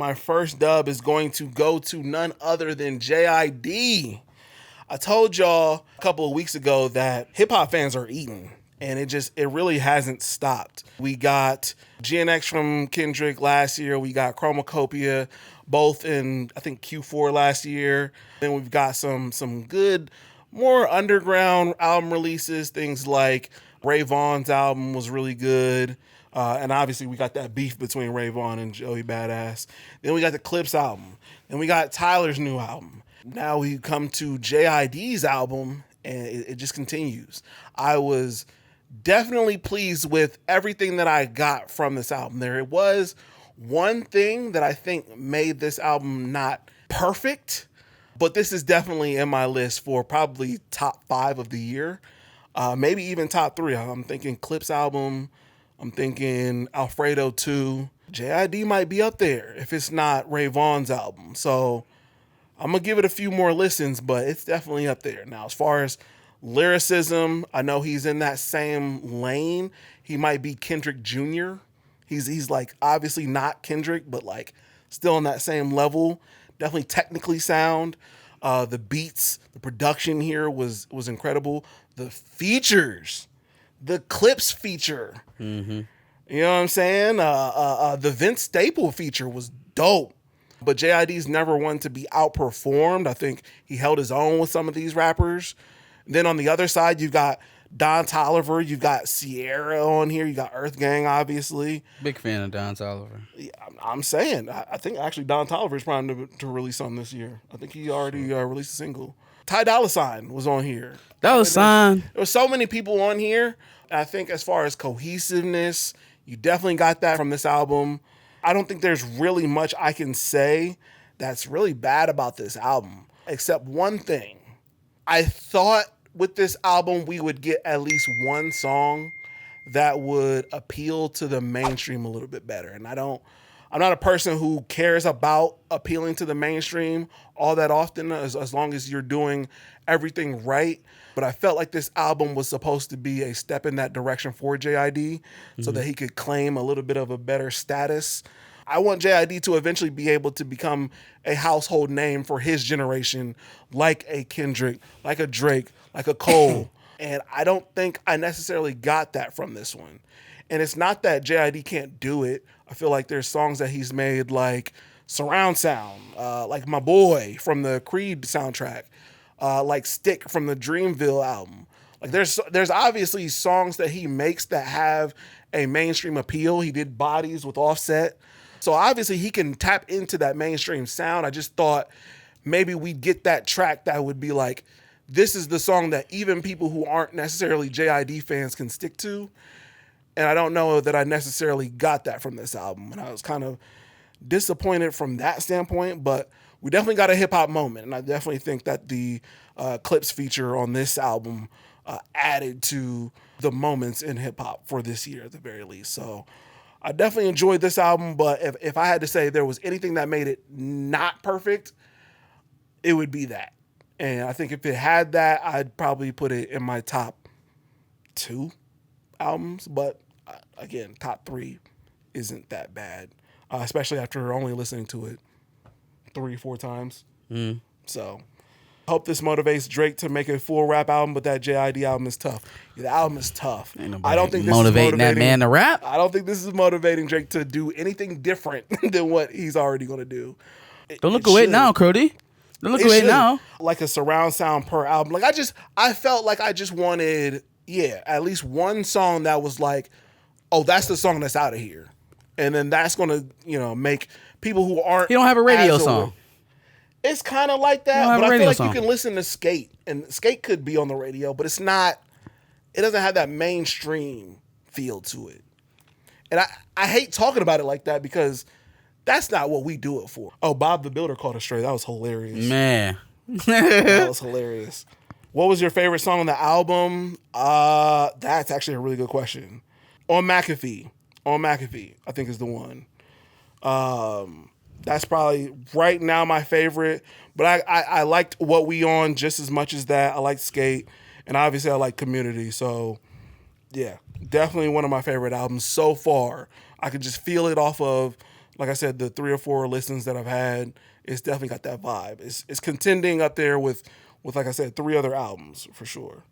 my first dub is going to go to none other than J.I.D. I told y'all a couple of weeks ago that hip-hop fans are eating, and it really hasn't stopped. We got GNX from Kendrick last year. We got Chromacopia, both in, I think, Q4 last year. Then we've got some good, more underground album releases, things like Ray Vaughn's album was really good. And obviously we got that beef between Ray Vaughn and Joey Badass. Then we got the Clipse album. Then we got Tyler's new album. Now we come to J.I.D's album, and it just continues. I was definitely pleased with everything that I got from this album. There was one thing that I think made this album not perfect, but this is definitely in my list for probably top 5 of the year. Maybe even top 3. I'm thinking Clipse album. I'm thinking Alfredo 2. J.I.D. might be up there if it's not Ray Vaughn's album. So I'm going to give it a few more listens, but it's definitely up there. Now, as far as lyricism, I know he's in that same lane. He might be Kendrick Jr. He's like obviously not Kendrick, but like still on that same level. Definitely technically sound. The beats, the production here was incredible. The features, the Clipse feature. Mm-hmm. You know what I'm saying? The Vince Staples feature was dope. But J.I.D's never one to be outperformed. I think he held his own with some of these rappers. Then on the other side, you've got Don Toliver. You've got Ciara on here. You got Earth Gang, obviously. Big fan of Don Toliver. Yeah, I'm saying. I think actually Don Toliver is trying to release something this year. I think he already released a single. Ty Dolla $ign was on here. Dolla $ign. There were so many people on here. I think as far as cohesiveness, you definitely got that from this album. I don't think there's really much I can say that's really bad about this album, except one thing. I thought with this album we would get at least one song that would appeal to the mainstream a little bit better. And I'm not a person who cares about appealing to the mainstream all that often, as long as you're doing everything right. But I felt like this album was supposed to be a step in that direction for J.I.D. so that he could claim a little bit of a better status. I want J.I.D. to eventually be able to become a household name for his generation, like a Kendrick, like a Drake, like a Cole. And I don't think I necessarily got that from this one. And it's not that J.I.D. can't do it. I feel like there's songs that he's made like Surround Sound, like My Boy from the Creed soundtrack, like Stick from the Dreamville album. Like there's obviously songs that he makes that have a mainstream appeal. He did Bodies with Offset. So obviously he can tap into that mainstream sound. I just thought maybe we'd get that track that would be like, this is the song that even people who aren't necessarily J.I.D. fans can stick to. And I don't know that I necessarily got that from this album. And I was kind of disappointed from that standpoint, but we definitely got a hip hop moment. And I definitely think that the Clipse feature on this album added to the moments in hip hop for this year at the very least. So I definitely enjoyed this album, but if I had to say there was anything that made it not perfect, it would be that. And I think if it had that, I'd probably put it in my top 2 albums. But again, top 3 isn't that bad, especially after only listening to it 3-4 times. So I hope this motivates Drake to make a full rap album, but that J.I.D. album is tough. The album is tough. I don't think this is motivating that man to rap. I don't think this is motivating Drake to do anything different than what he's already going to do. Don't look away now, Cody. Don't look away now. Like a surround sound per album. Like I felt like I just wanted, at least one song that was like, oh, that's the song that's out of here. And then that's going to, make people who aren't. You don't have a radio song. It's kind of like that, but I feel like you can listen to Skate, and Skate could be on the radio, but it doesn't have that mainstream feel to it. And I hate talking about it like that because that's not what we do it for. Oh, Bob the Builder called us straight. That was hilarious. Man. That was hilarious. What was your favorite song on the album? That's actually a really good question. On McAfee, I think is the one. That's probably right now my favorite. But I liked What We On just as much as that. I liked Skate. And obviously I like Community. So, yeah, definitely one of my favorite albums so far. I could just feel it off of like I said, the 3 or 4 listens that I've had, it's definitely got that vibe. It's contending up there with like I said, 3 other albums for sure.